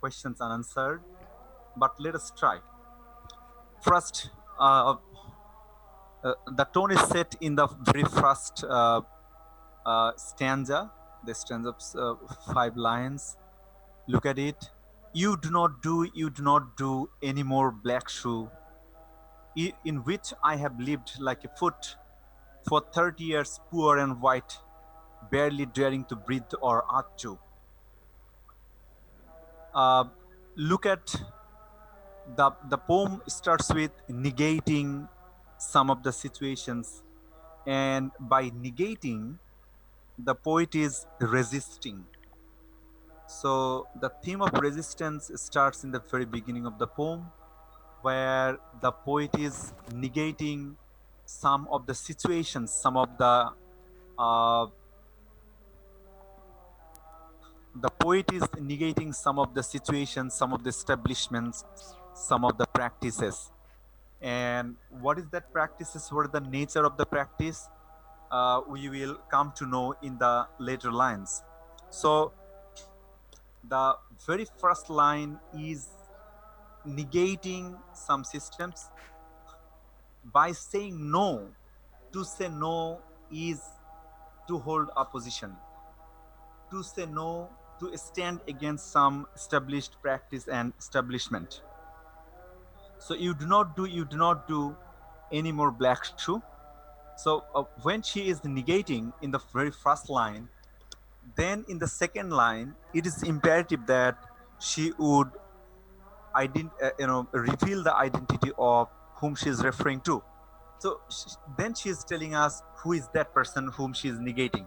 questions unanswered, but let us try. First, uh, the tone is set in the very first stanza. The stanza of 5 lines. Look at it. You do not do any more black shoe, in which I have lived like a foot for 30 years, poor and white, barely daring to breathe or achoo. Uh, Look at the poem starts with negating some of the situations, and by negating, the poet is resisting. So the theme of resistance starts in the very beginning of the poem, where the poet is negating some of the situations, uh, the poet is negating some of the situations, some of the establishments, some of the practices. And what is that practices? What is the nature of the practice? We will come to know in the later lines. So the very first line is negating some systems by saying no. To say no is to hold a position. To say no, to stand against some established practice and establishment. So you do not do any more black shoe. So when she is negating in the very first line, then in the second line, it is imperative that she would reveal the identity of whom she is referring to. So then she is telling us who is that person whom she is negating.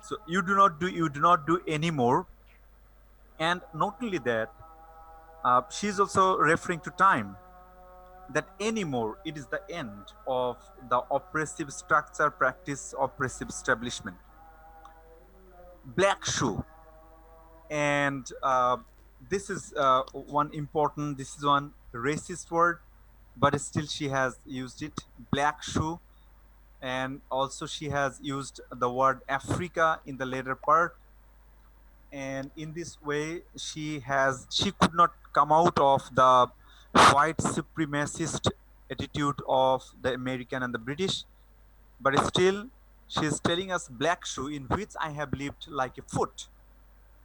So you do not do anymore. And not only that, she is also referring to time. That anymore, it is the end of the oppressive structure, practice, oppressive establishment. Black shoe. And this is one racist word, but still she has used it. Black shoe. And also she has used the word Africa in the later part. And in this way, she could not come out of the white supremacist attitude of the American and the British, but still she is telling us black shoe, in which I have lived like a foot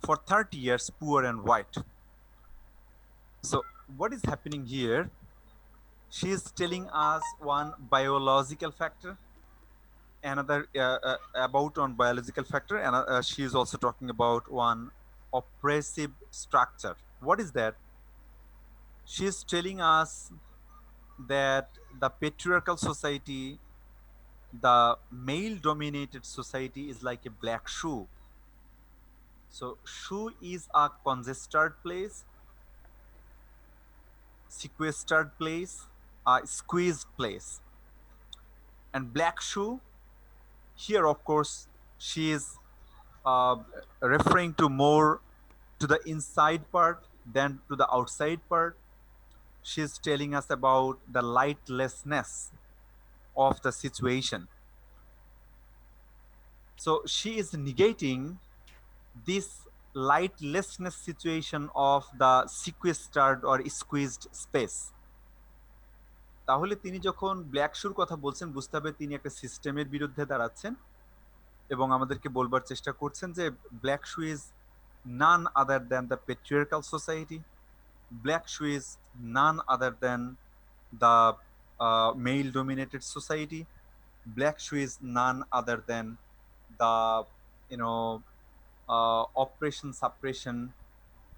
for 30 years, poor and white. So what is happening here? She is telling us one biological factor, another about on biological factor, and she is also talking about one oppressive structure. What is that? She is telling us that the patriarchal society, the male dominated society, is like a black shoe. So shoe is a congested place, sequestered place, a squeezed place. And black shoe, here of course, she is uh, referring to more to the inside part than to the outside part. She's telling us about the lightlessness of the situation. So she is negating this lightlessness situation of the sequestered or squeezed space. তাহলে তিনি যখন black শুর কথা বলছেন, বুঝতে হবে তিনি একটা সিস্টেমের বিরুদ্ধে দাঁড়াচ্ছেন এবং আমাদেরকে বলবার চেষ্টা করছেন যে black shoe is none other than the patriarchal society, black shoe is none other than the male dominated society, black shoe is none other than the oppression suppression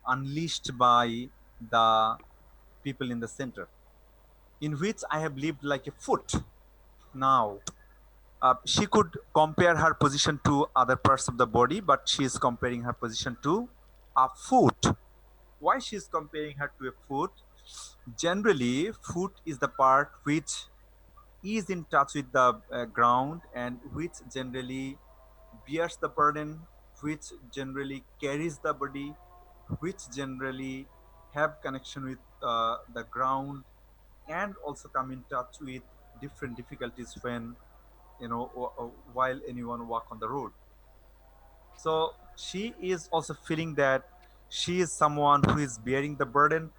unleashed by the people in the center, in which I have lived like a foot. Now, she could compare her position to other parts of the body, but she is comparing her position to a foot. Why she is comparing her to a foot? Generally, foot is the part which is in touch with the ground and which generally bears the burden, which generally carries the body, which generally have connection with the ground, and also come in touch with different difficulties when while anyone walk on the road. So she is also feeling that She is someone who is bearing the burden.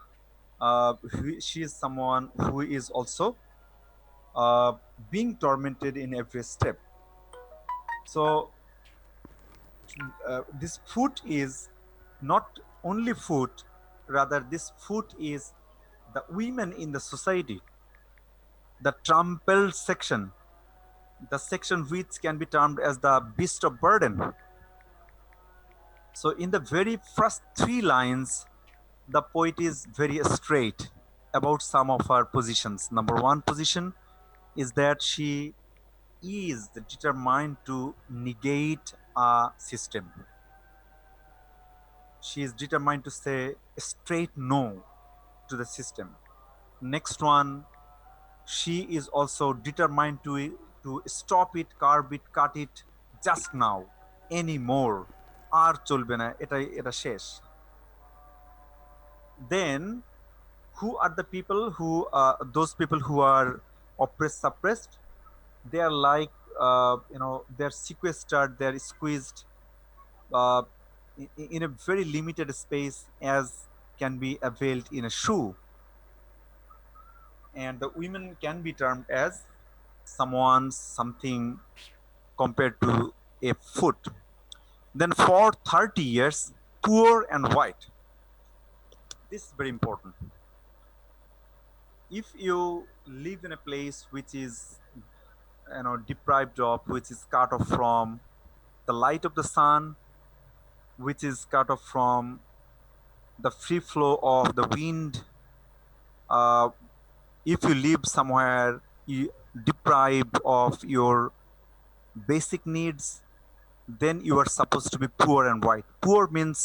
She is someone who is also uh, being tormented in every step. So this food is not only food, rather this food is the women in the society, the trampled section, the section which can be termed as the beast of burden. So in the very first three lines, the poet is very straight about some of her positions. Number one position is that she is determined to negate a system. She is determined to say a straight no to the system. Next one, she is also determined to stop it, curb it, cut it just now, anymore. আর চলবে না, এটা শেষ। Then who are the people who those people who are oppressed, suppressed? They are like they're sequestered, they're squeezed uh, in a very limited space as can be availed in a shoe. And the women can be termed as someone, something compared to a foot. Then for 30 years, poor and white. This is very important. If you live in a place which is deprived of, which is cut off from the light of the sun, which is cut off from the free flow of the wind, uh, if you live somewhere deprived of your basic needs, then you are supposed to be poor and white. Poor means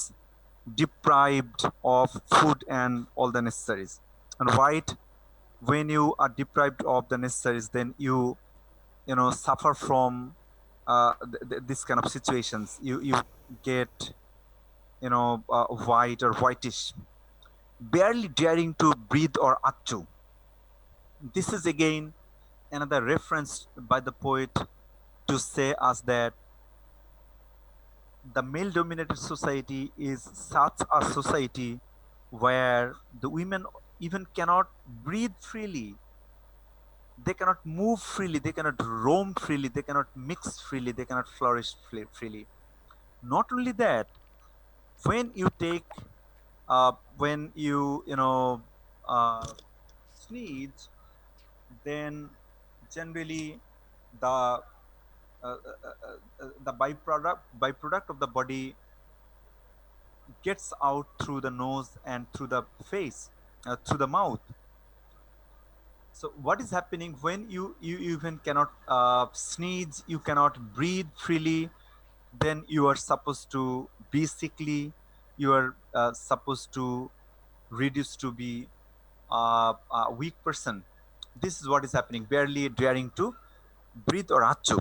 deprived of food and all the necessaries. And white, when you are deprived of the necessaries, then you suffer from this kind of situations. You get white or whitish, barely daring to breathe or achu. This is again another reference by the poet to say us that the male dominated society is such a society where the women even cannot breathe freely, they cannot move freely, they cannot roam freely, they cannot mix freely, they cannot flourish freely. Not only that, when you take when you sneeze, then generally the the byproduct of the body gets out through the nose and through the face, through the mouth. So what is happening when you even cannot sneeze, you cannot breathe freely, then you are supposed to be sickly, you are supposed to reduce to be a weak person. This is what is happening, barely daring to breathe or achu.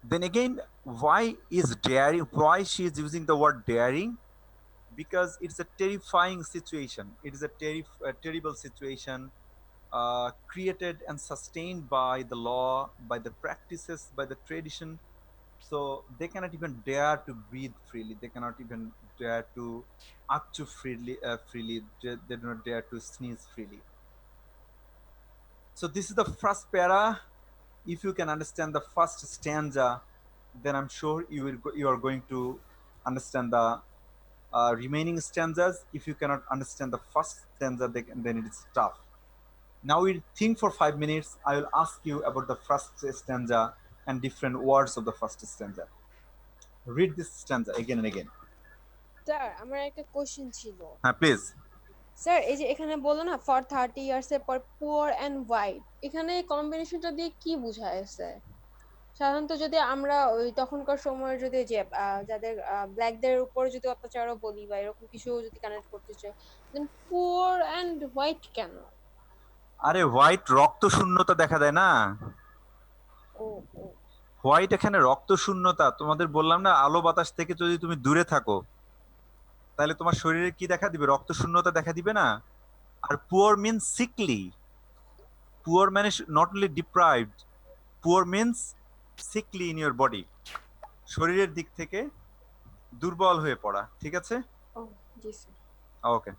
Then again, why is daring, why she is using the word daring? Because it's a terrifying situation, it is a terrible situation created and sustained by the law, by the practices, by the tradition. So they cannot even dare to breathe freely, they cannot even dare to achu freely, they do not dare to sneeze freely. So this is the first para. If you can understand the first stanza, then I'm sure you are going to understand the remaining stanzas. If you cannot understand the first stanza, then it is tough. Now we'll think for 5 minutes. I will ask you about the first stanza and different words of the first stanza. Read this stanza again and again. Sir আমার একটা question ছিল। Please. Sir এই যে এখানে বললো না for 30 years এর পর পুয়ার অ্যান্ড হোয়াইট, এখানে কম্বিনেশনটা দিয়ে কি বোঝাচ্ছে? সাধারণত যদি আমরা ওই তখনকার সময়ের যদি যে যাদের ব্ল্যাকদের উপর যদি অত্যাচারও বলি বা এরকম কিছু যদি কানেক্ট করতে চাই, দেন পুয়ার অ্যান্ড হোয়াইট কেন? আরে হোয়াইট রক্ত শূন্যতা দেখা দেয় না, ও ও হোয়াইট এখানে রক্ত শূন্যতা। তোমাদের বললাম না, আলো বাতাস থেকে যদি তুমি দূরে থাকো তাহলে তোমার শরীরে কি দেখা দিবে, রক্ত শূন্যতা দেখা দিবে না। আর পুয়ার মিনস সিকলি, পুয়ার মানে not only deprived, poor means sickly in your body, শরীরের দিক থেকে দুর্বল হয়ে পড়া, ঠিক আছে। ও জি sir. Okay.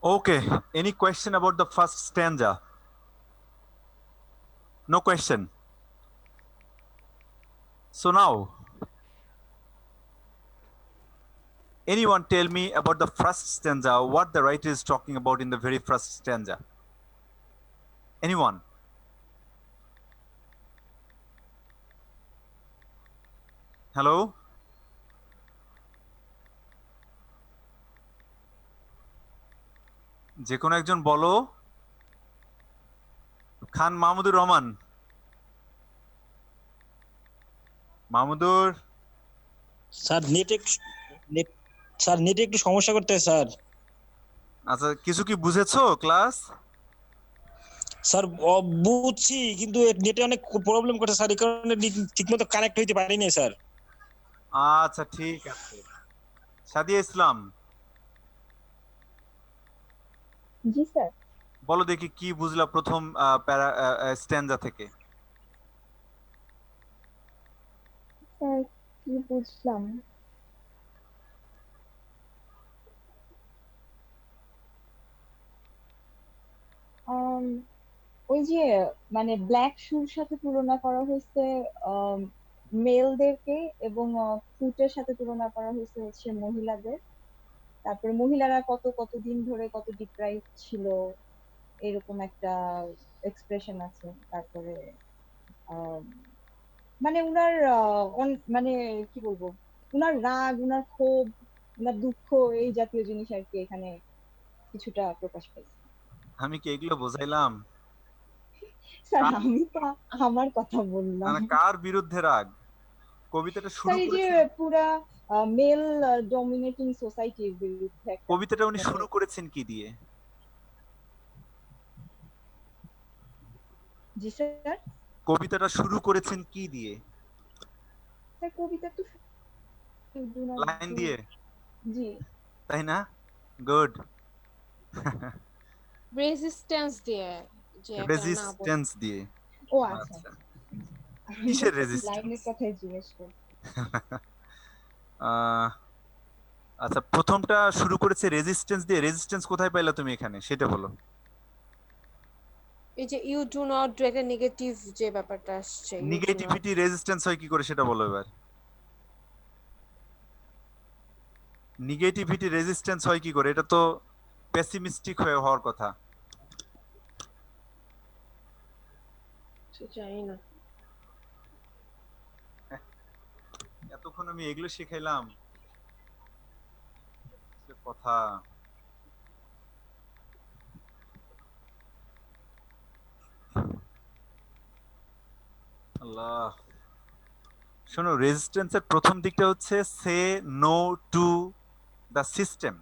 Okay. Any question about the first stanza? No question. So now, anyone tell me about the first stanza, what the writer is talking about in the very first stanza? Anyone? Hello? যে কোনো একজন বলো। Khan Mahmudur Rahman. Mahmudur. Sir net sir নেটে একটু সমস্যা করতে sir. আচ্ছা, কিছু কি বুঝেছো ক্লাস? স্যার বুঝছি, কিন্তু নেটে অনেক প্রবলেম করছে স্যার, এই কারণে ঠিকমতো কানেক্ট হইতে পারিনি স্যার। আচ্ছা ঠিক আছে। সাদিয়া ইসলাম, জি স্যার। বলো দেখি কি বুঝলা প্রথম স্ট্যান্জা থেকে? স্যার কি বুঝলাম? আম, ওই যে মানে ব্ল্যাক শুর সাথে তুলনা করা হয়েছে মেলদেরকে, এবং ফুটের সাথে তুলনা করা হয়েছে হচ্ছে মহিলাদের। তারপরে মহিলারা কত কত দিন ধরে কত ডিপ্রাইভ ছিল, এরকম একটা এক্সপ্রেশন আছে। তারপরে আম, মানে উনার মানে কি বলবো, উনার রাগ, উনার ক্ষোভ, উনার দুঃখ, এই জাতীয় জিনিস আর কি এখানে কিছুটা প্রকাশ পাইছে। আমি কি এগুলো বোঝাইলাম? স্যার কার- আমি তো আমার কথা না বললাম। না, কার বিরুদ্ধে রাগ? কবিতাটা শুরু স্যার এই যে করেছে। পুরা মেল ডমিনেটিং সোসাইটির বিরুদ্ধে একটা কবিতাটা উনি মানে শুরু করেছেন কি দিয়ে? জি স্যার। কবিতাটা শুরু করেছেন কি দিয়ে? স্যার কবিতা তো do not লাইন do দিয়ে, জি তাই না? গুড। রেজিস্ট্যান্স দিয়ে, যে একটা না বল। রেজিস্ট্যান্স দিয়ে। ও আচ্ছা আচ্ছা, আচ্ছা আমি কিসের বলছি রেজিস্ট্যান্স? লাইনের কথাই জিজ্ঞেস করি। আচ্ছা, প্রথমটা শুরু করেছে রেজিস্ট্যান্স দিয়ে। রেজিস্ট্যান্স কোথায় পাইলা তুমি এখানে, সেটা বলো। এই যে ইউ ডু নট ডু, একটা নেগেটিভ যে ব্যাপারটা আসছে, you do not. Negativity resistance হয় কি করে সেটা বলো এবার। নেগেটিভিটি রেজিস্ট্যান্স হয় কি করে? এটা তো পেসিমিস্টিক হয়ে হওয়ার কথা। জানি না। এতক্ষণ আমি এগুলো শিখাইলাম, সে কথা। আল্লাহ, শোনো, রেজিস্ট্যান্সের প্রথম দিকটা হচ্ছে say no to the system,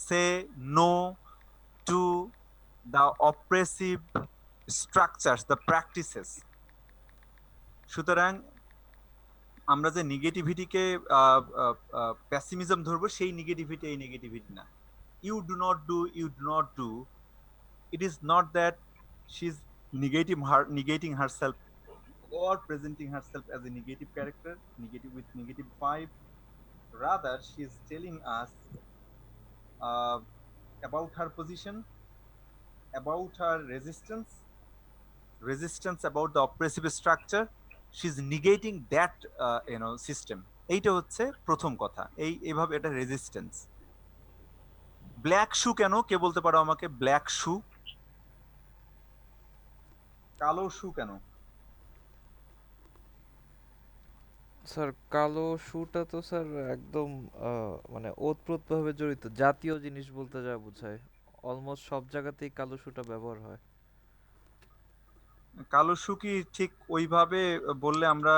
say no to the oppressive structures, the practices. সুতরাং আমরা যে নেগেটিভিটিকে প্যাসিমিজম ধরবো, সেই নেগেটিভিটি এই নেগেটিভিটি না। You do not do, you do not do, it is not that she's negating herself or presenting herself as a negative character, negative with negative vibe. Rather, she is telling us uh, about her position, about her resistance about the oppressive structure. She's negating that system. এইটা হচ্ছে প্রথম কথা। এইভাবে এটা resistance. Black শু কেন, কে বলতে পারো আমাকে? ব্ল্যাক শু, কালো শু কেন? স্যার কালো শুটা তো স্যার একদম মানে ওতপ্রোতভাবে জড়িত জাতীয় জিনিস বলতে যা বোঝায়, অলমোস্ট সব জায়গাতেই কালো শুটা ব্যবহার হয়। কালো শু কি ঠিক ওইভাবে বললে আমরা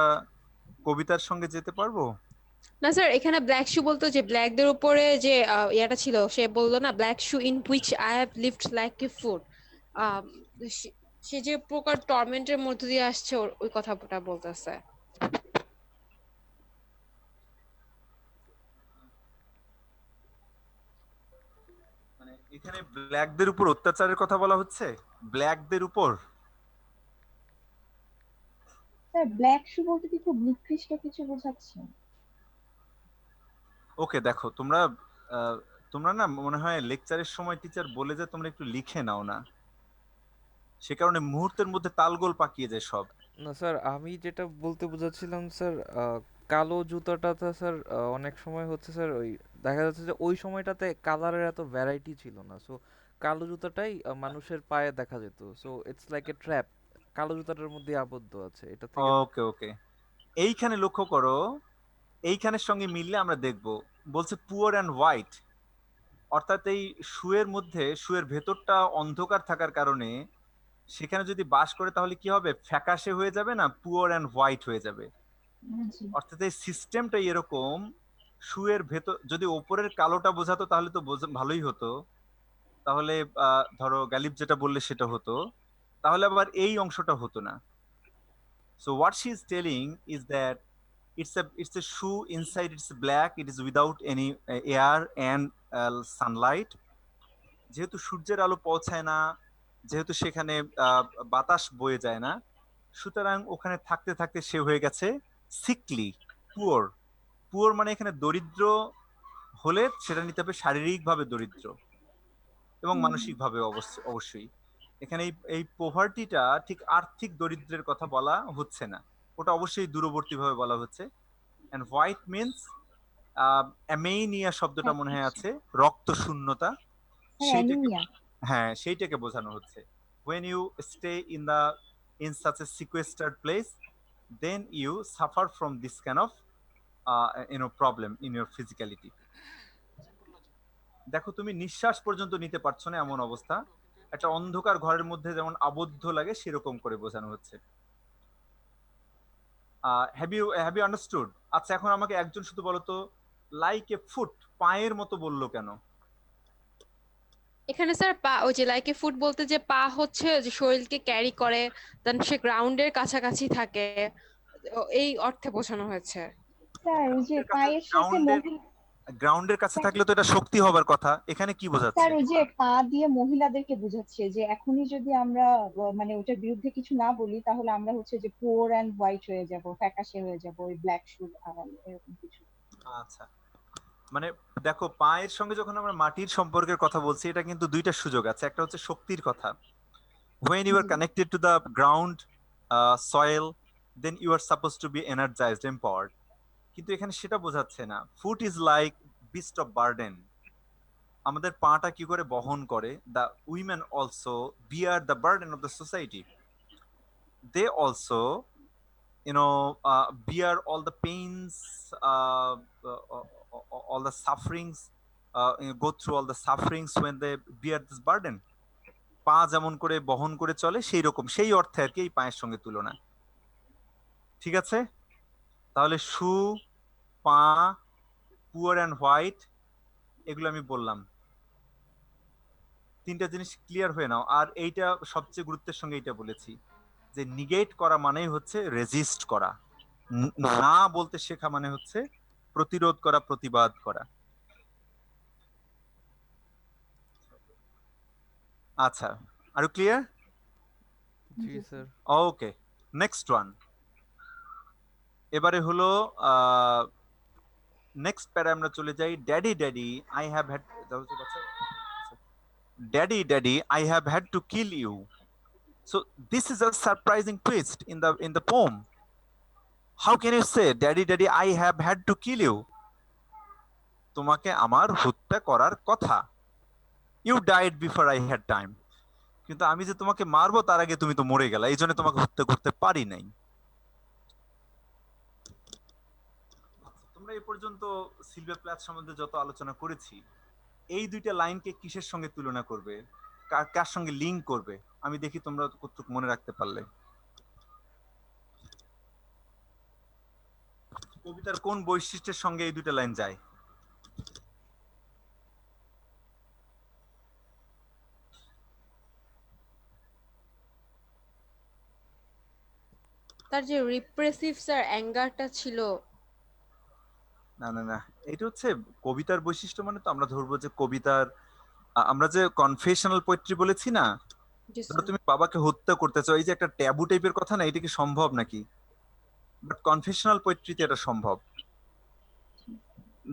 কবিতার সঙ্গে যেতে পারবো? না স্যার, এখানে ব্ল্যাক শু বলতো যে ব্ল্যাকদের উপরে যে ইয়াটা ছিল, সে বললো না, black shoe in which I have lived like a food. সে যে প্রকার টর্মেন্টের মধ্য দিয়ে আসছে, ওই কথাটা বলতেছে। মানে এখানে ব্ল্যাকদের উপর অত্যাচারের কথা বলা হচ্ছে, ব্ল্যাকদের উপর। স্যার ব্ল্যাক শু বলতে কি খুব নিকৃষ্ট কিছু বোঝাচ্ছে? ওকে, দেখো তোমরা তোমরা না মনে হয় লেকচারের সময় টিচার বলে যে তোমরা একটু লিখে নাও না, সে কারণে মুহূর্তের মধ্যে তালগোল পাকিয়ে যায় সব। না স্যার, আমি যেটা বলতে বোঝাচ্ছিলাম স্যার, কালো জুতাটাতে স্যার অনেক সময় হচ্ছে স্যার ওই দেখা যাচ্ছে যে ওই সময়টাতে কালারের এত ভ্যারাইটি ছিল না, সো কালো জুতাটাই মানুষের পায়ে দেখা যেত, so it's like a trap, কালো জুতাটার মধ্যে আবদ্ধ আছে এটা থেকে। ওকে ওকে, এইখানে লক্ষ্য করো, এইখানের সঙ্গে মিললে আমরা দেখব, বলছে পুয়ার অ্যান্ড হোয়াইট, অর্থাৎ এই শুয়ের মধ্যে, শুয়ের ভেতরটা অন্ধকার থাকার কারণে সেখানে যদি বাস করে তাহলে কি হবে? ফ্যাকাশে হয়ে যাবে না, পুয়ার অ্যান্ড হোয়াইট হয়ে যাবে। জি অর্থাৎ এই সিস্টেমটা এরকম, শুয়ের ভেতর যদি ওপরের কালোটা বোঝাতো তাহলে তো ভালোই হতো, তাহলে ধরো গালিব যেটা বললে সেটা হতো, তাহলে আবার এই অংশটা হতো না। So what she is telling is that it's a shoe, inside it's black, it is without any air and sunlight. যেহেতু সূর্যের আলো পৌঁছায় না, যেহেতু সেখানে বাতাস বয়ে যায় না, সুতরাং ওখানে থাকতে থাকতে সে হয়ে গেছে সিকলি, পুয়ার। পুয়ার মানে এখানে দরিদ্র হলে সেটা নিতে হবে শারীরিকভাবে দরিদ্র এবং মানসিকভাবে অবশ্যই। এখানে এই পোভার্টিটা ঠিক আর্থিক দরিদ্রের কথা বলা হচ্ছে না, ওটা অবশ্যই দূরবর্তীভাবে বলা হচ্ছে। এন্ড হোয়াইট মিনস অ্যামেইনিয়া শব্দটা মনে হয় আচ্ছা আছে, রক্ত শূন্যতা, স্যার সেইটাকে, অ্যানিমিয়া। হ্যাঁ সেইটাকে বোঝানো হচ্ছে। when you stay in such a sequestered place, then you suffer from this kind of problem in your physicality. দেখো তুমি নিঃশ্বাস পর্যন্ত নিতে পারছো না এমন অবস্থা, একটা অন্ধকার ঘরের মধ্যে যেমন আবদ্ধ লাগে সেরকম করে বোঝানো হচ্ছে। Have you understood? আচ্ছা, এখন আমাকে একজন শুধু বলো তো, লাইক এ ফুট, পায়ের মতো বললো কেন? এখানে স্যার পা, ওই যে লাইক এ ফুট বলতে যে পা হচ্ছে যে শরীরকে ক্যারি করে, দেন সে গ্রাউন্ডের কাছাকাছি থাকে, এই অর্থে বোঝানো হয়েছে। স্যার ওই যে গ্রাউন্ডের কাছে, পায়ের সাথে গ্রাউন্ডের মহিলা, গ্রাউন্ডের কাছে থাকলে তো এটা শক্তি হবার কথা, এখানে কি বোঝাচ্ছে? স্যার ওই যে পা দিয়ে মহিলাদেরকে বোঝাচ্ছে যে এখনই যদি আমরা মানে ওটার বিরুদ্ধে কিছু না বলি তাহলে আমরা হচ্ছে যে পোর অ্যান্ড হোয়াইট হয়ে যাব, ফ্যাকাশে হয়ে যাব, ওই ব্ল্যাক শুড এরকম কিছু। আচ্ছা, মানে দেখো, পায়ের সঙ্গে যখন আমরা মাটির সম্পর্কের কথা বলছি, এটা কিন্তু দুইটা সুযোগ আছে। একটা হচ্ছে শক্তির কথা, when you are G. connected to the ground, soil, then you are supposed to be energized, empowered. কিন্তু এখানে সেটা বোঝাচ্ছে না। Foot is like beast of burden, আমাদের পাটা কি করে বহন করে। The women also bear the burden of the society, they also bear all the pains, all the sufferings, go through all the sufferings when they bear this burden. পা যেমন করে বহন করে চলে, সেই রকম, সেই অর্থে আর কি এই পায়ের সঙ্গে তুলনা। ঠিক আছে, তাহলে শু, পা, পুয়ার অ্যান্ড হোয়াইট, এগুলো আমি বললাম। তিনটা জিনিস ক্লিয়ার হয়ে নাও। আর এইটা সবচেয়ে গুরুত্বের সঙ্গে এইটা বলেছি যে নিগেট করা মানেই হচ্ছে রেজিস্ট করা, না বলতে শেখা মানে হচ্ছে প্রতিরোধ করা, প্রতিবাদ করা। আচ্ছা, আরো ক্লিয়ার? জি জি sir. Sir. Okay, next one. এবারে হলো নেক্সট প্যারা আমরা চলে যাই। Daddy daddy I have had, daddy daddy I have had to kill you. So this is a surprising twist in the poem. How can you say daddy daddy I have had to kill you? তোমাকে আমার হত্যা করার কথা। You died before I had time, কিন্তু আমি যে তোমাকে মারবো তার আগে তুমি তো মরে গেলা, এই জন্য তোমাকে হত্যা করতে পারি নাই। তোমরা এই পর্যন্ত সিলভিয়া প্ল্যাথ সম্বন্ধে যত আলোচনা করেছি, এই দুইটা লাইনকে কিসের সঙ্গে তুলনা করবে, কার সঙ্গে লিঙ্ক করবে? আমি দেখি তোমরা কতটুকু মনে রাখতে পারলে। কবিতার কোন বৈশিষ্ট্যের সঙ্গে এই দুইটা লাইন যায়? তার যে রিপ্রেসিভ স্যার অ্যাঙ্গারটা ছিল। না না না, এটা হচ্ছে কবিতার বৈশিষ্ট্য। মানে তো আমরা ধরবো যে কবিতার, আমরা যে কনফেশনাল পোয়েট্রি বলেছি না, জি ধরো স্যার। তুমি বাবাকে হত্যা করতে চাও, এই যে একটা ট্যাবু টাইপের কথা না, এটা কি সম্ভব নাকি? বাট কনফেশনাল পোয়েট্রিতে এটা সম্ভব,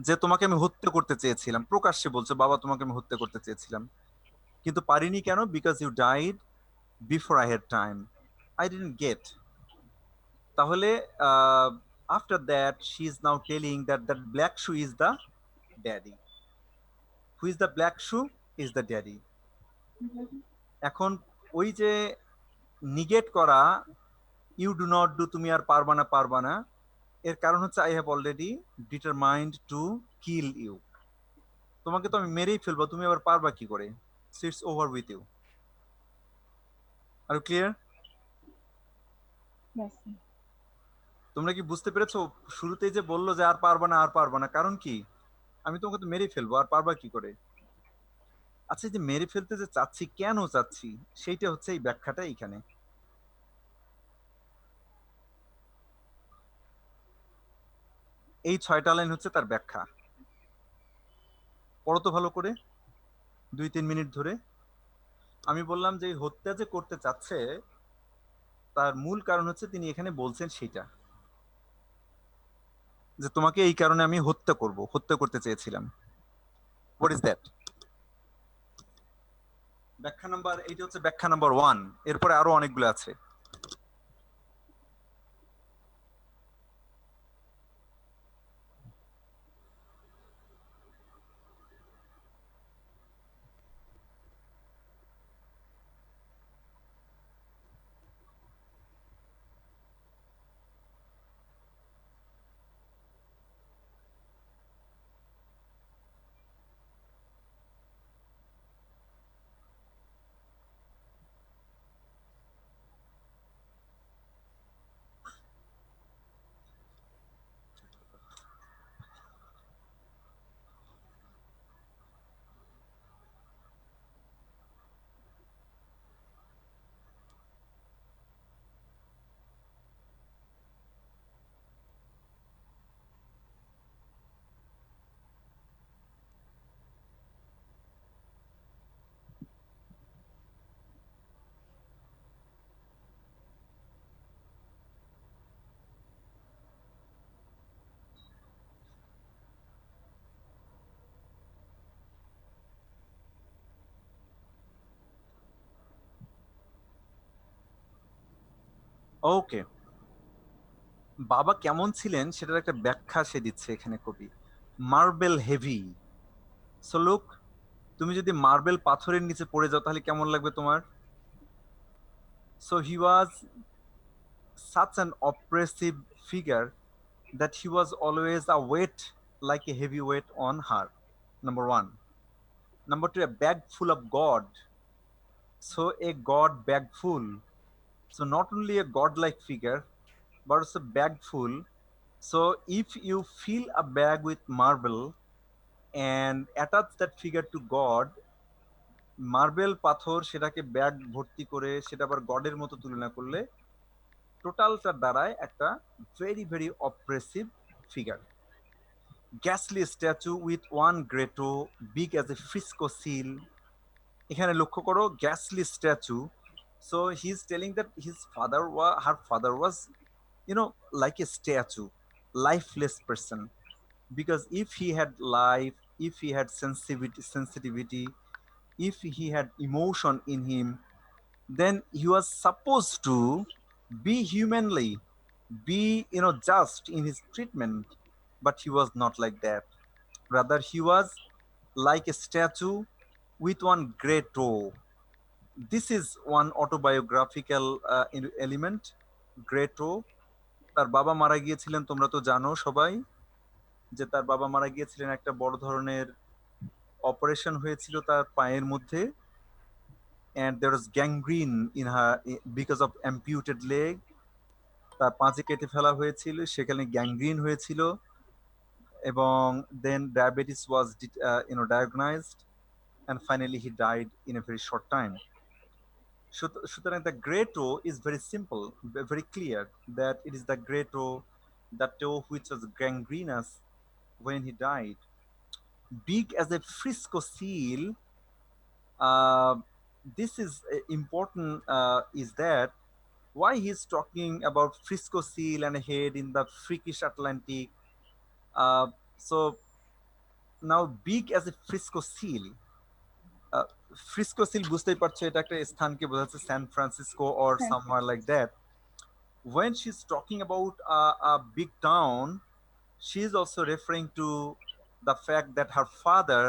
যে তোমাকে আমি হত্যা করতে চেয়েছিলাম, প্রকাশ্যে বলছো বাবা তোমাকে আমি হত্যা করতে চেয়েছিলাম, কিন্তু পারিনি কেন? Because you died before I had time, I didn't get. তাহলে after that she is now telling that that black shoe is the daddy. Who is the black shoe? Is the daddy. এখন ওই যে নিগেট করা, you do not do, তুমি আর পারবা না, পারবা না, এর কারণ হচ্ছে I have already determined to kill you. তোমাকে তো আমি মেরেই ফেলবো, তুমি আবার পারবা কি করে? So it's over with you. আর ক্লিয়ার? Yes, sir. তোমরা কি বুঝতে পেরেছো? শুরুতেই যে বললো যে আর পারবা না, আর পারবা না, কারণ কি? আমি তোমাকে তো মেরেই ফেলবো, আর পারবা কি করে? আচ্ছা, এই যে মেরে ফেলতে যে চাচ্ছি, কেন চাচ্ছি, সেইটা হচ্ছে এই ব্যাখ্যাটা এইখানে। এই 6টা লাইন হচ্ছে তার ব্যাখ্যা। পড়ো তো ভালো করে, 2-3 মিনিট ধরে। আমি বললাম যে এই হত্যা যে করতে চাচ্ছে, তার মূল কারণ হচ্ছে তিনি এখানে বলছেন সেটা, যে তোমাকে এই কারণে আমি হত্যা করব, হত্যা করতে চেয়েছিলাম। What is that? ব্যাখ্যা নাম্বার, এইটা হচ্ছে ব্যাখ্যা নাম্বার 1। এরপরে আরো অনেকগুলো আছে। ওকে, বাবা কেমন ছিলেন সেটার একটা ব্যাখ্যা সে দিচ্ছে এখানে কবি। Marble heavy. সো লুক, তুমি যদি মার্বেল পাথরের নিচে পড়ে যাও তাহলে কেমন লাগবে তোমার? So he was such an oppressive figure that he was always a weight, like a heavy weight on her. Number one. Number two, a bag full of God. So a God bag full. So not only a godlike figure, but also bag full. So if you fill a bag with marble and attach that figure to God, marble পাথর সেটাকে bag ভর্তি করে সেটা আবার গডের মতো তুলনা করলে টোটালটা দাঁড়ায় একটা ভেরি ভেরি অপ্রেসিভ ফিগার। গ্যাসলি statue with one grey toe big as a Frisco seal. এখানে লক্ষ্য করো গ্যাসলি statue. So he is telling that his father her father was like a statue, lifeless person, because if he had life, if he had sensitivity, if he had emotion in him, then he was supposed to be humanly, be just in his treatment, but he was not like that. Rather, he was like a statue with one great toe. This is one autobiographical element, great toe. তার বাবা মারা গিয়েছিলেন, তোমরা তো জানো সবাই যে তার বাবা মারা গিয়েছিলেন একটা বড় ধরনের অপারেশন হয়েছিল তার পায়ের মধ্যে, and there was gangrene in her because of amputated leg. তার পাঁজে কেটে ফেলা হয়েছিল, সেখানে গ্যাংগ্রিন হয়েছিল, এবং then diabetes was diagnosed, and finally he died in a very short time. সুতরাং the great toe is very simple, very clear that it is the great toe, the toe which was gangrenous when he died. Big as a frisco seal. uh, this is important, is that why he's talking about frisco seal and a head in the freakish Atlantic. So now big as a frisco seal. Frisco seal বুঝতেই পারছো এটা একটা স্থানকে বোঝাচ্ছে, San Francisco or somewhere like that. When she's talking about a big town, she's also referring to the fact that her father,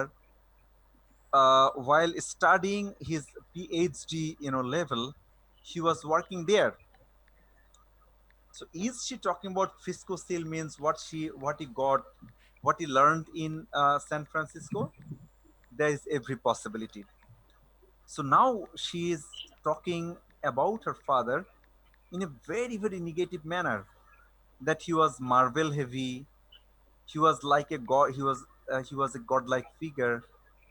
while studying his PhD level, he was working there. So is she talking about Frisco Seal means what he got, what he learned in San Francisco? There is every possibility. So now she is talking about her father in a very very negative manner, that he was marvel heavy, he was like a god, he was a godlike figure,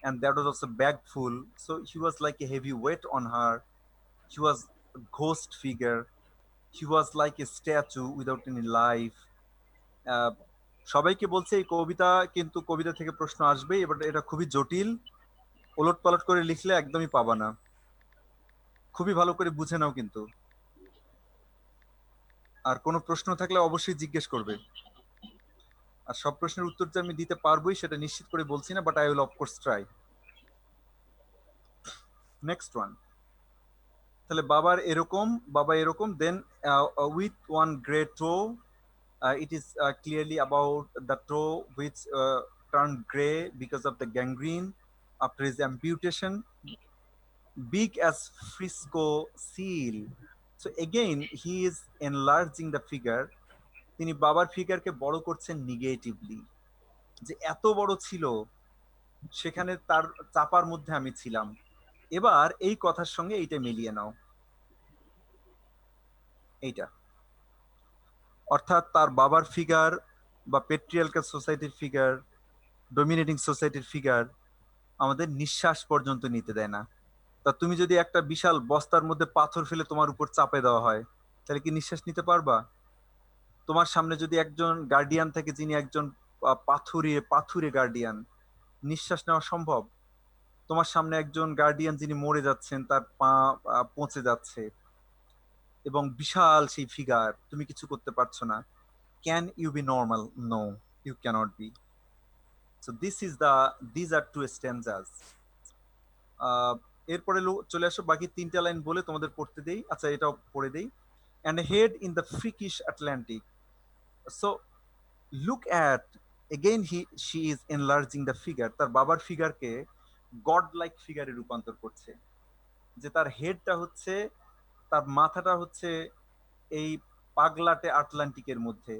and that was also bag full. So he was like a heavy weight on her. He was a ghost figure. He was like a statue without any life. আহ, সবাইকে বলছে এই কবিতা, কিন্তু কবিতা থেকে প্রশ্ন আসবেই, এবার এটা খুবই জটিল, ওলট পালট করে লিখলে একদমই পাবা না, খুবই ভালো করে বুঝে নাও কিন্তু। আর কোনো প্রশ্ন থাকলে অবশ্যই জিজ্ঞেস করবে, আর সব প্রশ্নের উত্তর যে আমি দিতে পারবোই সেটা নিশ্চিত করে বলছি না, but I will of course try. Next one. তাহলে বাবা এরকম, then with one grey toe, it is clearly about the toe which turned gray because of the gangrene after his amputation. Big as Frisco seal. So again, he is enlarging the figure. তিনি বাবার ফিগারকে বড় করছেন negatively, যে এত বড় ছিল, সেখানে তার চাপার মধ্যে আমি ছিলাম। এবার এই কথার সঙ্গে এইটা মিলিয়ে নাও, এইটা অর্থাৎ তার বাবার ফিগার বা পেট্রিয়ার্কাল সোসাইটির ফিগার, ডমিনেটিং সোসাইটির ফিগার আমাদের নিঃশ্বাস পর্যন্ত নিতে দেয় না। তা তুমি যদি একটা বিশাল বস্তার মধ্যে পাথর ফেলে তোমার উপর চাপে দেওয়া হয়, তাহলে কি নিঃশ্বাস নিতে পারবা? তোমার সামনে যদি একজন গার্ডিয়ান থাকে যিনি একজন পাথুরে পাথুরে গার্ডিয়ান, নিঃশ্বাস নেওয়া সম্ভব? তোমার সামনে একজন গার্ডিয়ান যিনি মরে যাচ্ছেন, তার পা পচে যাচ্ছে এবং বিশাল সেই ফিগার, তুমি কিছু করতে পারছো না, can you be normal? No, you cannot be. So this are two stanzas. এরপরে চলে আসো, বাকি তিনটা লাইন বলে তোমাদের পড়তে দেই। আচ্ছা, এটাও পড়ে দেই। and a head in the freakish Atlantic. So look at again she is enlarging the figure. তার বাবার ফিগারকে গড লাইক ফিগারে রূপান্তর করছে, যে তার হেডটা হচ্ছে, তার মাথাটা হচ্ছে এই পাগলাটে আটলান্টিকের মধ্যে,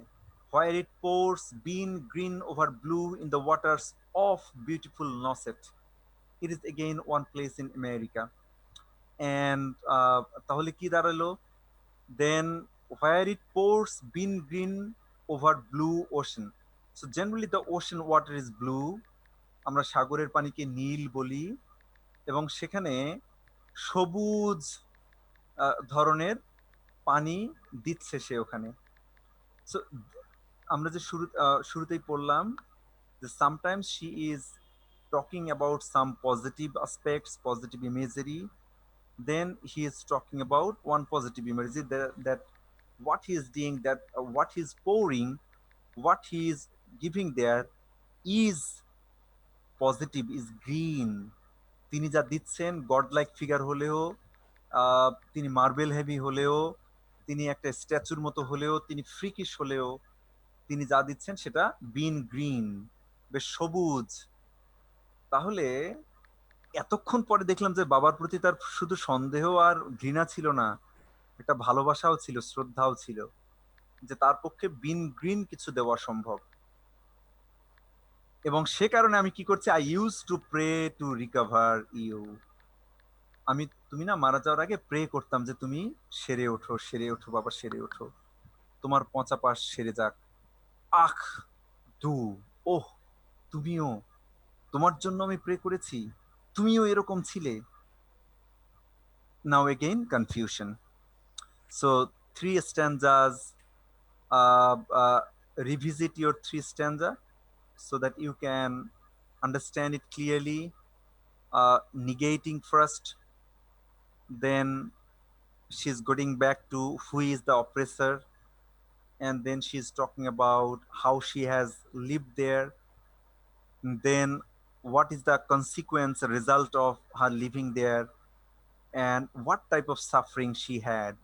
where it pours bean green over blue in the waters of beautiful Nauset. It is again one place in America. And তাহলে কি দাঁড়ালো? Then where it pours bean green over blue ocean. So generally the ocean water is blue. আমরা সাগরের পানিকে নীল বলি, এবং সেখানে সবুজ ধরনের পানি দিচ্ছে সে ওখানে। সো আমরা যে শুরুতেই পড়লাম যে sometimes she is talking about some positive aspects, positive imagery. Then he is talking about one positive imagery, that what he is doing, that what he is pouring, what he is giving there is positive, is green. তিনি যা দিচ্ছেন god like figure হলেও, তিনি marble heavy হলেও, তিনি একটা স্ট্যাচুর মতো হলেও, তিনি ফ্রিকিশ হলেও, তিনি যা দিচ্ছেন সেটা বিন গ্রিন, বেশ সবুজ। তাহলে এতক্ষণ পরে দেখলাম যে বাবার প্রতি তার শুধু সন্দেহ আর ঘৃণা ছিল না, একটা ভালোবাসাও ছিল, শ্রদ্ধাও ছিল, যে তার পক্ষে বিন গ্রিন কিছু দেওয়া সম্ভব। এবং সে কারণে আমি কি করছি, I use to pray to recover you. তুমি না মারা যাওয়ার আগে প্রে করতাম যে তুমি সেরে ওঠো, সেরে ওঠো বাবা, সেরে ওঠো, তোমার পচা পাশ সেরে যাক। আখ দু, ওহ তুমিও, তোমার জন্য আমি প্রে করেছি, তুমিও এরকম ছিলে। Now again confusion. So 3 stanzas, revisit your 3 stanza so that you can understand it clearly. Negating first, then she's going back to who is the oppressor, and then she's talking about how she has lived there, then what is the consequence, result of her living there, and what type of suffering she had.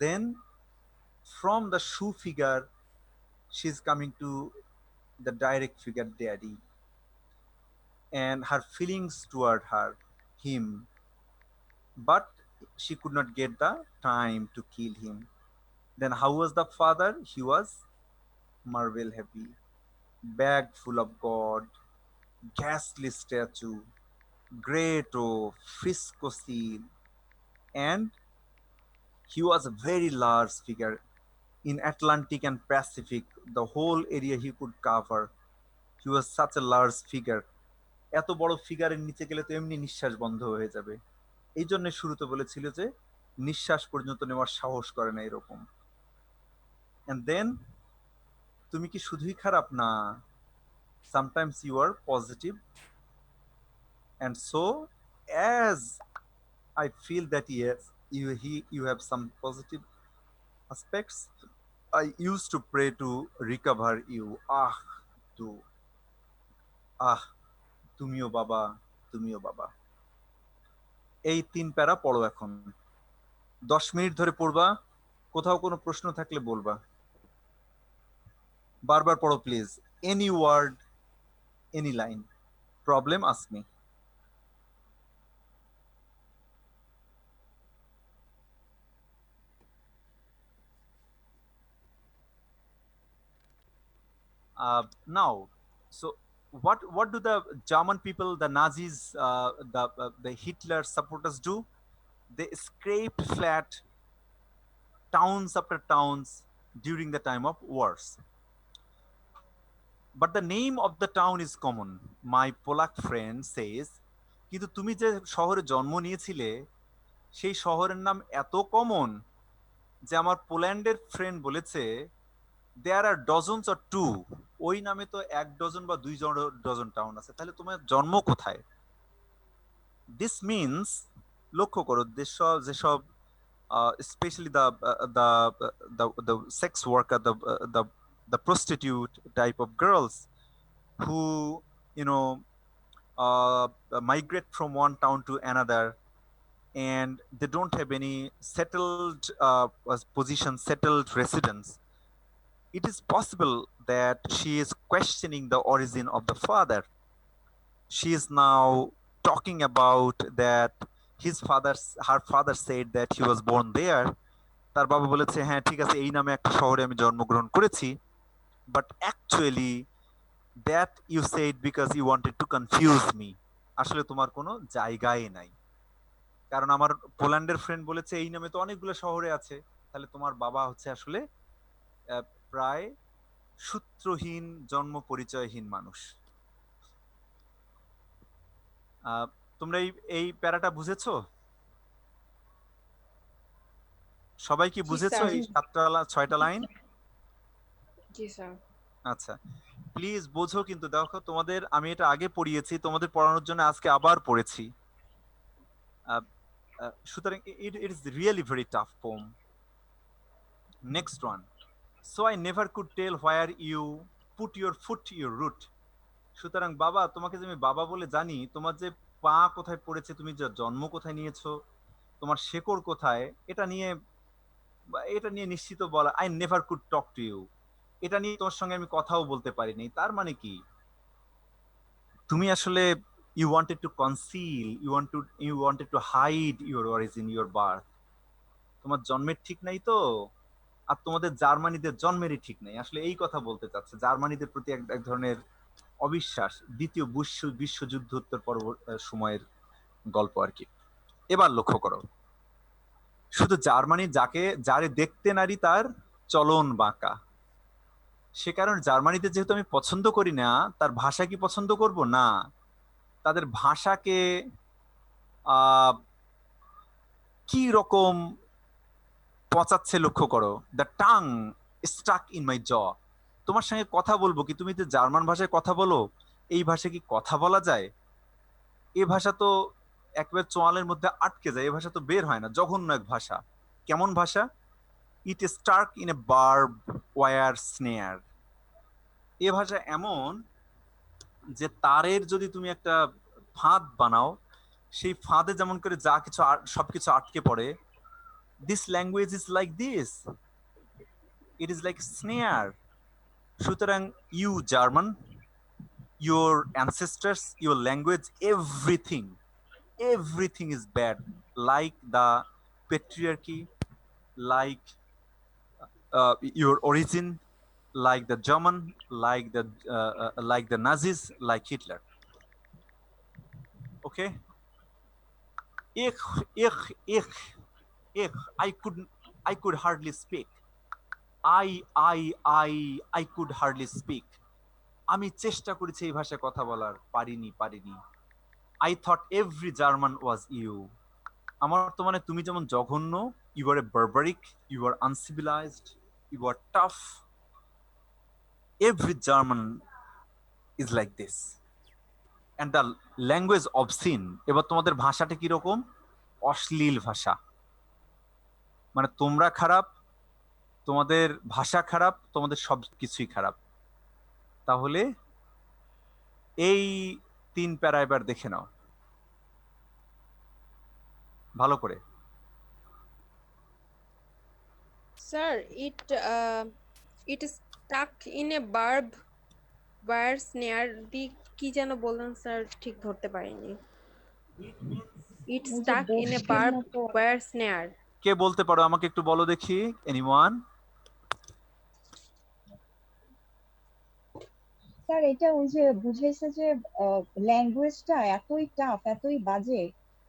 Then from the shoe figure she's coming to the direct figure daddy and her feelings toward him, but she could not get the time to kill him. Then how was the father? He was marvel heavy, bag full of god, ghastly statue, great frisco seal, and he was a very large figure in Atlantic and Pacific, the whole area he could cover. He was such a large figure. এত বড় ফিগারের নিচে গেলে তো এমনি নিঃশ্বাস বন্ধ হয়ে যাবে, এই জন্য শুরুতে বলেছিল যে নিঃশ্বাস পর্যন্ত নেওয়ার সাহস করে না এরকম। And then তুমি কি শুধুই খারাপ? না, sometimes you are positive, and so as I feel that yes, you have some positive aspects, I used to pray to recover you. To আহ তুমিও বাবা, তুমিও বাবা। এই 3 প্যারা পড়ো এখন, 10 মিনিট ধরে পড়বা, কোথাও কোনো প্রশ্ন থাকলে বলবা, বারবার পড়ো please, any word, any line, problem ask me. Now, so what do the German people, the Nazis, the Hitler supporters do? They scraped flat towns after towns during the time of wars. But the name of the town is common. My Polak friend says, কিন্তু তুমি যে শহরে জন্ম নিয়েছিলে সেই শহরের নাম এত কমন যে আমার পোল্যান্ডের ফ্রেন্ড বলেছে দেয়ার আর ডজনস অর টু, ওই নামে তো 1 ডজন বা 2 ডজন টাউন আছে, তাহলে তোমার জন্ম কোথায়? দিস মিনস, লক্ষ্য করো যেসব especially the sex worker, the prostitute type of girls who you know migrate from one town to another, and they don't have any settled position, settled residence, it is possible that she is questioning the origin of the father. She is now talking about that her father said that he was born there. তার বাবা বলেছে হ্যাঁ ঠিক আছে এই নামে একটা শহরে আমি জন্মগ্রহণ করেছি, but actually that you said because you wanted to confuse me. আসলে তোমার কোনো জায়গায় নাই, কারণ আমার পোল্যান্ডের ফ্রেন্ড বলেছে এই নামে তো অনেকগুলো শহরে আছে, তাহলে তোমার বাবা হচ্ছে আসলে প্রায় সূত্রহীন জন্ম পরিচয়হীন মানুষ। তোমরা এই প্যারাটা বুঝেছো? সবাই কি জি বুঝেছো স্যার। এই 6টা লাইন? জি স্যার। আচ্ছা, প্লিজ বোঝো, কিন্তু দেখো তোমাদের আমি এটা আগে পড়িয়েছি, তোমাদের পড়ানোর জন্য আজকে আবার পড়েছি। সুতরাং it is really very tough poem. Next one. So I never could tell where you put your foot, your root. সুতরাং বাবা, তোমাকে যে আমি বাবা বলে জানি, তোমার যে পা কোথায় পড়েছে, তুমি যে জন্ম কোথায় নিয়েছো, তোমার শেকড় কোথায়, এটা নিয়ে নিশ্চিত বলা। I never could talk to you, এটা নিয়ে তোমার সঙ্গে আমি কথাও বলতে পারিনি। তার মানে কি, তুমি আসলে you wanted to conceal, you wanted to hide your origin, your birth. তোমার জন্মের ঠিক নাই তো, আর তোমাদের জার্মানিদের জন্মেরই ঠিক নাই। আসলে এই কথা বলতে চাচ্ছে, জার্মানিদের প্রতি এক ধরনের অবিশ্বাস, দ্বিতীয় বিশ্বযুদ্ধোত্তর সময়ের গল্প আর কি। এবার লক্ষ্য করো, শুধু জার্মানি যারে দেখতে নারী তার চলন বাঁকা, সে কারণে জার্মানিতে যেহেতু আমি পছন্দ করি না, তার ভাষা কি পছন্দ করব না? তাদের ভাষাকে কি রকম পচাচ্ছে লক্ষ্য করো। The tongue stuck in my জ। তোমার সঙ্গে কথা বলবো কি, তুমি যে জার্মান ভাষায় কথা বলো, এই ভাষায় কি কথা বলা যায়? এ ভাষা তো একেবারে চোয়ালের মধ্যে আটকে যায়, এ ভাষা তো বের হয় না, জঘন্য এক ভাষা। কেমন ভাষা? It stuck in a barb wire snare. এ ভাষা এমন যে তারের যদি তুমি একটা ফাঁদ বানাও, সেই ফাঁদে যেমন করে যা কিছু সবকিছু আটকে পড়ে, this language is like this, it is like snare. সুতরাং you German, your ancestors, your language, everything is bad, like the patriarchy, like your origin, like the German, like the Nazis, like Hitler. Okay. Ich, ich, ich, ich. I could hardly speak. I could hardly speak. আমি চেষ্টা করেছি এই ভাষায় কথা বলার, পারিনি। I thought every German was you. আমার তো মানে তুমি যেমন জঘন্য, you are a barbaric, you are uncivilized, you are tough. Every German is like this. And the language obscene. এবার তোমাদের ভাষাটা কিরকম? অশ্লীল ভাষা। মানে তোমরা খারাপ, তোমাদের ভাষা খারাপ, তোমাদের সব কিছুই খারাপ। তাহলে এই 3 প্যারা এবার দেখে নাও ভালো করে। Sir, it stuck in a barb wire snare the কি যেন বললেন স্যার, ঠিক ধরতে পারিনি। ইট ওই যে স্টাক ইন এ বস্তুর বার্ব মতো। Wire snare. কে বলতে পারো আমাকে একটু বলো দেখি, এনিওয়ান? স্যার এটা ওই যে বুঝাইছে যে ল্যাঙ্গুয়েজটা এতই টাফ, এতই বাজে,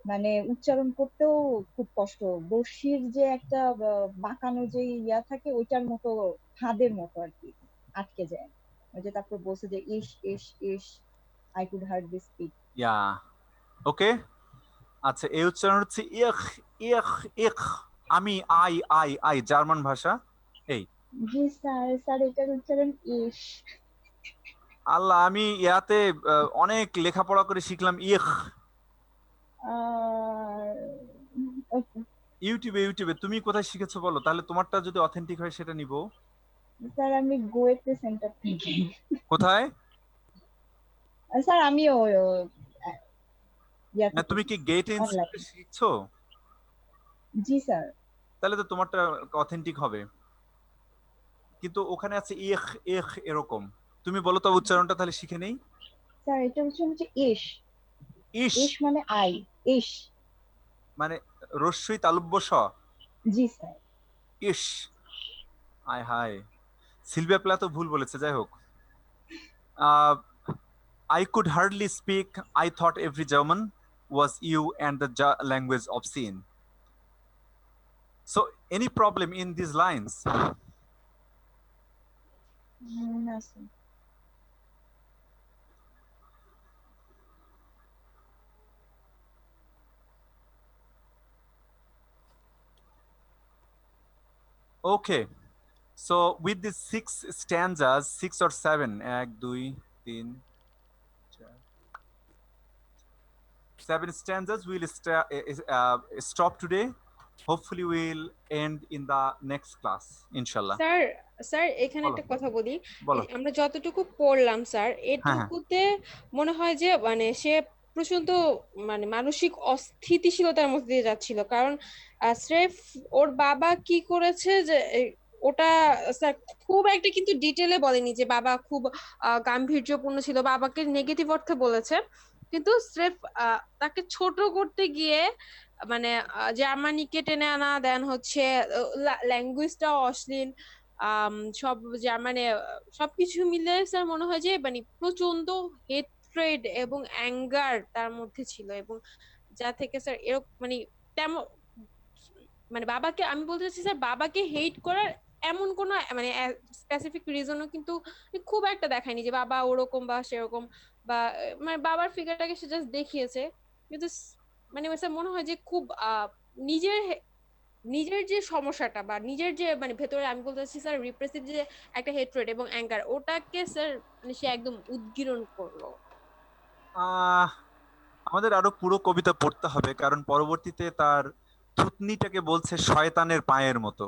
মানে উচ্চারণ করতেও খুব কষ্ট। বর্ষির যে একটা বাঁকানো যে ইয়া থাকে, ওইটার মতো, ফাঁদের মতো আর কি, আটকে যায়। ওই যে তারপর বলছে যে ইস ইস ইস, আই কুড হার্ডলি স্পিক। ইয়া, ওকে। আচ্ছা, এই উচ্চারণ হচ্ছে ইখ ইখ ইখ। আমি আই জার্মান ভাষা এই। জি স্যার, স্যার এটার উচ্চারণ ইস। আল্লাহ, আমি ইয়াতে অনেক লেখাপড়া করে শিখলাম ইখ। ওকে ইউটিউবে তুমি কোথায় শিখেছো বলো, তাহলে তোমারটা যদি অথেন্টিক হয় সেটা নিব। স্যার, আমি গোয়েতে সেন্টার থেকে। কোথায়? স্যার আমিও ইয়া না, থেকে তুমি কি গেট অনলাইন। ইনস্টিটিউটে শিখছো? জি স্যার। তাহলে তো তোমারটা অথেন্টিক হবে, কিন্তু ওখানে আছে ইখ ইখ এরকম। তুমি বলো তো উচ্চারণটা, তাহলে শিখে নেই। স্যার এটা হচ্ছে ইশ। ইস ইশ মানে আই। ইশ। মানে রস্যই তালব্য স। জি স্যার। ইস, আয় হায়, সিলভিয়া প্লাথ তো ভুল বলেছে, যাই হোক। I could hardly speak. I thought every German was you and the language of sin. So, any problem in these lines? না sir. Okay. So, with these 6 stanzas, 6 or 7, 1, 2, 3, 4, 7 stanzas, we'll stop today. Hopefully, we'll end in the next class, inshallah. Sir, sir এখানে বলো একটা কথা বলি। বলো। আমরা যতটুকু পড়লাম স্যার, হ্যাঁ হ্যাঁ। এটুকুতে মনে হয় যে মানে সে প্রচন্ড মানে মানসিক অস্থিতিশীলতার মধ্যে দিয়ে যাচ্ছিল। কারণ স্রেফ ওর বাবা কি করেছে যে ওটা স্যার খুব একটা কিন্তু ডিটেলে বলেনি যে বাবা খুব গাম্ভীর্যপূর্ণ ছিল, বাবাকে নেগেটিভ অর্থে বলেছে। কিন্তু স্রেফ তাকে ছোট করতে গিয়ে মানে জার্মানিকে টেনে আনা, দেন হচ্ছে ল্যাঙ্গুয়েজটাও অশ্লীল, সব মানে সবকিছু মিলে স্যার মনে হয় যে মানে প্রচন্ড হেট্রেড এবং অ্যাঙ্গার তার মধ্যে ছিল। এবং যা থেকে স্যার এরকম মানে তেমন মানে বাবাকে আমি বলতে চাচ্ছি স্যার, বাবাকে হেট করার এমন কোন মানে স্পেসিফিক রিজনও কিন্তু খুব একটা দেখায়নি যে বাবা ওরকম বা সেরকম, বা মানে বাবার ফিগারটাকে সে জাস্ট দেখিয়েছে। কিন্তু মানে স্যার মনে হয় যে খুব নিজের নিজের যে সমস্যাটা বা নিজের যে মানে ভেতরে, আমি বলতে চাচ্ছি স্যার রিপ্রেসিভ যে একটা হেট্রেড এবং অ্যাঙ্গার, ওটাকে স্যার মানে সে একদম উদ্গীরণ করলো। আহ আমাদের আরো পুরো কবিতা পড়তে হবে, কারণ পরবর্তীতে তার থুতনিটাকে বলছে শয়তানের পায়ের মতো,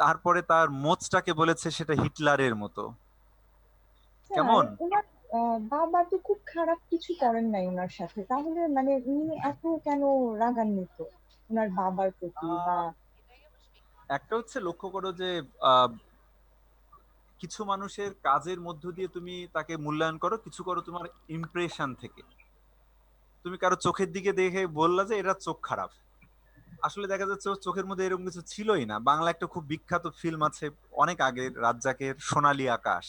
তারপরে তার মোচটাকে বলেছে সেটা হিটলারের মতো। স্যার কেমন? ওনার বাবা তো খুব খারাপ কিছু করেন নাই ওনার সাথে, তাহলে মানে উনি এত কেন রাগান্বিত ওনার বাবার প্রতি? বা একটা হচ্ছে লক্ষ্য করো যে আহ, কিছু মানুষের কাজের মধ্য দিয়ে তুমি তাকে মূল্যায়ন করো, কিছু করো তোমার ইমপ্রেশন থেকে। তুমি কারো চোখের দিকে দেখে বললা যে এরা চোখ খারাপ, আসলে দেখা যাচ্ছে ওর চোখের মধ্যে এরকম কিছু ছিলই না। বাংলা একটা খুব বিখ্যাত ফিল্ম আছে অনেক আগের, রাজ্জাকের সোনালী আকাশ।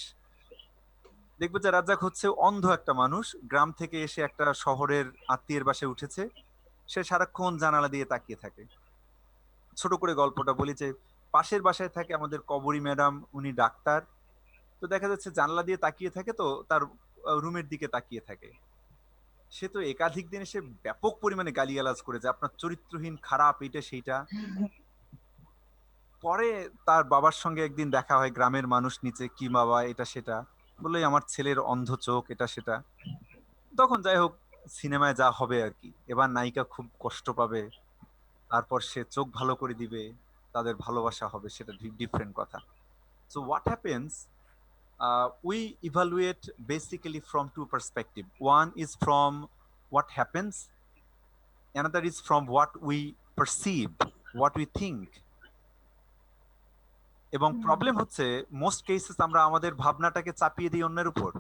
দেখবে যে রাজ্জাক হচ্ছে অন্ধ একটা মানুষ, গ্রাম থেকে এসে একটা শহরের আত্মীয়ের বাসায় উঠেছে। সে সারাক্ষণ জানালা দিয়ে তাকিয়ে থাকে। ছোট করে গল্পটা বলি যে পাশের বাসায় থাকে আমাদের কবরী ম্যাডাম, উনি ডাক্তার। তো দেখা যাচ্ছে জানলা দিয়ে তাকিয়ে থাকে, তো তার রুমের দিকে তাকিয়ে থাকে। সে তো একাধিক দিন এসে ব্যাপক পরিমাণে গালিগালাজ করে যে আপনার চরিত্রহীন, খারাপ, এটা সেইটা। পরে তার বাবার সঙ্গে একদিন দেখা হয়, গ্রামের মানুষ নিচে, কি বাবা এটা সেটা, বললো "এই আমার ছেলের অন্ধ চোখ, এটা সেটা"। তখন যাই হোক, সিনেমায় যা হবে আর কি, এবার নায়িকা খুব কষ্ট পাবে, তারপর সে চোখ ভালো করে দিবে, তাদের ভালোবাসা হবে, সেটা ডিফারেন্ট কথা। So what happens, we evaluate basically from two perspectives. One is from what happens, another is from what we perceive, what we think. এবং প্রবলেম হচ্ছে মোস্ট কেসেস আমরা আমাদের ভাবনাটাকে চাপিয়ে দিই অন্যের উপর।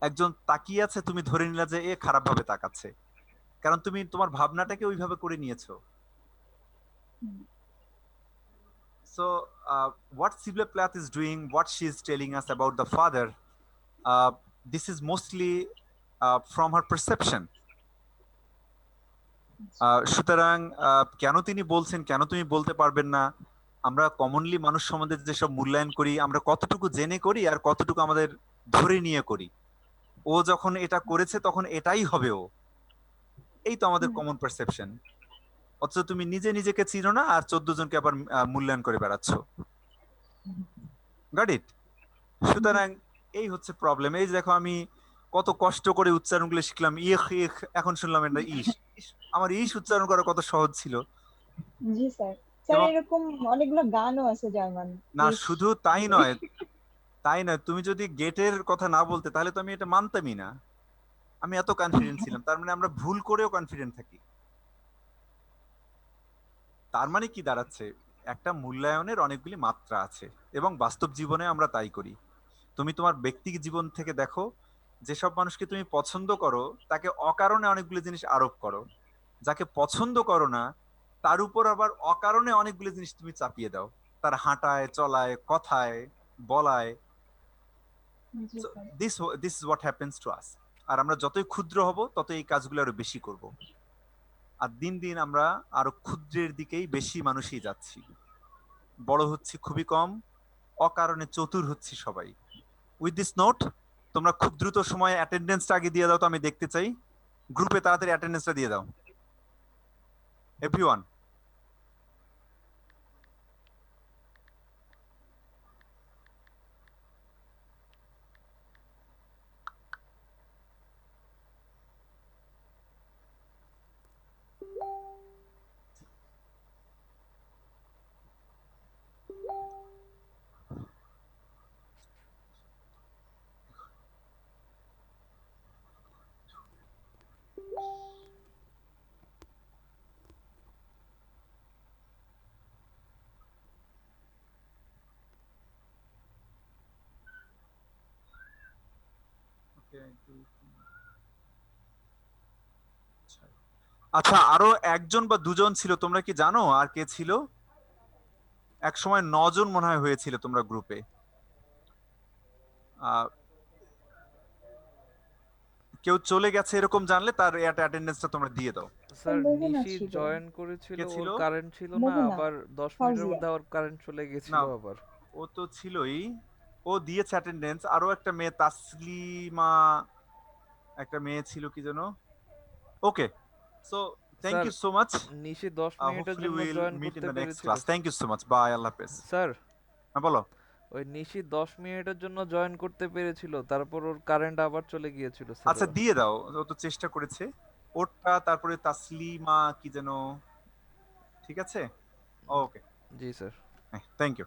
একজন তাকিয়ে আছে, তুমি ধরে নিলা যে এ খারাপ ভাবে তাকাচ্ছে, কারণ তুমি তোমার ভাবনাটাকে ওইভাবে করে নিয়েছো। So what Sylvia Plath is doing, what she is telling us about the father, this is mostly from her perception. সুতরাং কেন তিনি বলছেন, কেন তুমি বলতে পারবেন না? আমরা কমনলি মানুষ সম্বন্ধে যেসব মূল্যায়ন করি, আমরা কতটুকু জেনে করি আর কতটুকু আমাদের ধরে নিয়ে করি। ও যখন এটা করেছে তখন এটাই হবে ও, এই তো আমাদের কমন পারসেপশন। অথচ তুমি নিজে নিজেকে চিনো না, আর 14 জনকে আবার মূল্যায়ন করে বেড়াচ্ছ। Got it? সুতরাং এই হচ্ছে প্রবলেম। এই যে দেখো, আমি কত কষ্ট করে উচ্চারণগুলো শিখলাম, ইখ ইখ, এখন শুনলাম এটা ইস। আমার ইস উচ্চারণ করা কত সহজ ছিল। জি স্যার। স্যার এবং এরকম অনেকগুলো গানও আছে জার্মান। না, ইস শুধু তাই বলে। নয়, তাই নয়, তুমি যদি গেটের কথা না বলতে তাহলে তো আমি এটা মানতামই না। আমি এত কনফিডেন্ট ছিলাম, তার মানে আমরা ভুল করেও কনফিডেন্ট থাকি। তার মানে কি দাঁড়াচ্ছে, একটা মূল্যায়নের অনেকগুলি মাত্রা আছে এবং বাস্তব জীবনে আমরা তাই করি। তুমি তোমার ব্যক্তিগত জীবন থেকে দেখো, যেসব মানুষকে তুমি পছন্দ করো তাকে অকারণে অনেকগুলো জিনিস আরোপ করো, যাকে পছন্দ করো না তার উপর আবার অকারণে অনেকগুলো জিনিস তুমি চাপিয়ে দাও, তার হাঁটায় চলায় কথায় বলায়। জি sir. This this is what happens to us. আর আমরা যতই ক্ষুদ্র হব তত এই কাজগুলো আরো বেশি করব, আর দিন দিন আমরা আরো ক্ষুদ্রের দিকেই বেশি মানুষই যাচ্ছি, বড় হচ্ছে খুবই কম, অকারণে চতুর হচ্ছি সবাই। উইথ দিস নোট, তোমরা খুব দ্রুত সময়ে অ্যাটেন্ডেন্সটা আগে দিয়ে দাও তো, আমি দেখতে চাই। গ্রুপে তাড়াতাড়ি অ্যাটেন্ডেন্সটা দিয়ে দাও এভরিওয়ান। আচ্ছা, আরো একজন বা দুজন ছিল, তোমরা কি জানো আর কে ছিল? এক সময় 9 জন মনে হয় হয়েছিল তোমরা গ্রুপে। কেউ চলে গেছে এরকম জানলে তার অ্যাটেন্ডেন্সটা তোমরা দিয়ে দাও। স্যার মোহনা নিশি ছিল। জয়েন করেছিল, কে ওর ছিল? কারেন্ট ছিল না, মোহনা, আবার 10 মিনিটের ফাউজিয়া। মধ্যে ওর কারেন্ট চলে গেছিল না, আবার। ও তো ছিলই, ও দিয়েছে অ্যাটেন্ডেন্স। আরো একটা মেয়ে তাসলিমা, একটা মেয়ে ছিল কি যেন। Okay, so thank sir you so much. Nishi 10 মিনিটের হোপফুলি জন্য উইল জয়েন মিট ইন করতে দ্য নেক্সট পেরেছিল। Class. Thank you so much, bye, আল্লাহ হাফেজ। স্যার হ্যাঁ বলো। ওই নিশি 10 মিনিটের জন্য জয়েন করতে পেরেছিল, তারপর ওর কারেন্ট আবার চলে গিয়েছিল স্যার। আচ্ছা দিয়ে দাও, ও তো চেষ্টা করেছে। ওরটা তারপরে তাসলিমা কি যেন, ঠিক আছে? ওকে, জি স্যার। Thank you.